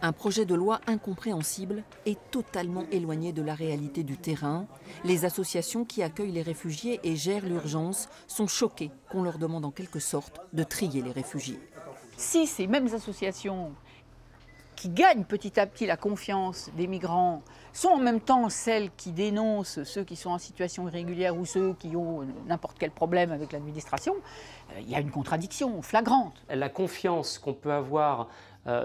Un projet de loi incompréhensible et totalement éloigné de la réalité du terrain. Les associations qui accueillent les réfugiés et gèrent l'urgence sont choquées qu'on leur demande en quelque sorte de trier les réfugiés. Si ces mêmes associations qui gagnent petit à petit la confiance des migrants sont en même temps celles qui dénoncent ceux qui sont en situation irrégulière ou ceux qui ont n'importe quel problème avec l'administration, il y a une contradiction flagrante. La confiance qu'on peut avoir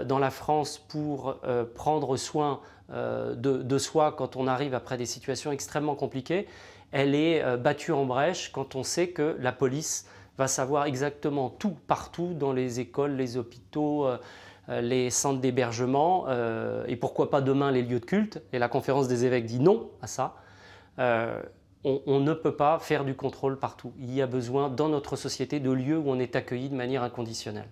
dans la France pour prendre soin de soi quand on arrive après des situations extrêmement compliquées, elle est battue en brèche quand on sait que la police va savoir exactement tout, partout, dans les écoles, les hôpitaux, les centres d'hébergement, et pourquoi pas demain les lieux de culte. Et la conférence des évêques dit non à ça. On ne peut pas faire du contrôle partout. Il y a besoin dans notre société de lieux où on est accueilli de manière inconditionnelle.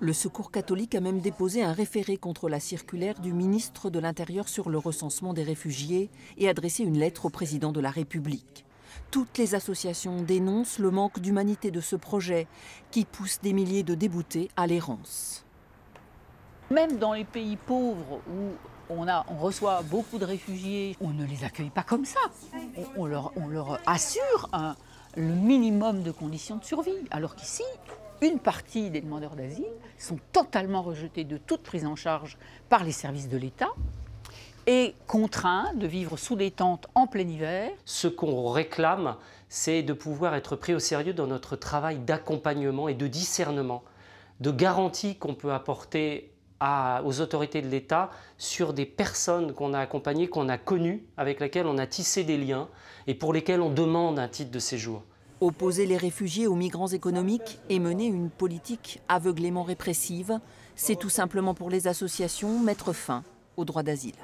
Le Secours catholique a même déposé un référé contre la circulaire du ministre de l'Intérieur sur le recensement des réfugiés et adressé une lettre au président de la République. Toutes les associations dénoncent le manque d'humanité de ce projet qui pousse des milliers de déboutés à l'errance. Même dans les pays pauvres où on reçoit beaucoup de réfugiés, on ne les accueille pas comme ça. On leur assure le minimum de conditions de survie. Alors qu'ici, une partie des demandeurs d'asile sont totalement rejetés de toute prise en charge par les services de l'État et contraints de vivre sous des tentes en plein hiver. Ce qu'on réclame, c'est de pouvoir être pris au sérieux dans notre travail d'accompagnement et de discernement, de garantie qu'on peut apporter aux autorités de l'État sur des personnes qu'on a accompagnées, qu'on a connues, avec lesquelles on a tissé des liens et pour lesquelles on demande un titre de séjour. Opposer les réfugiés aux migrants économiques et mener une politique aveuglément répressive, c'est tout simplement pour les associations mettre fin au droit d'asile.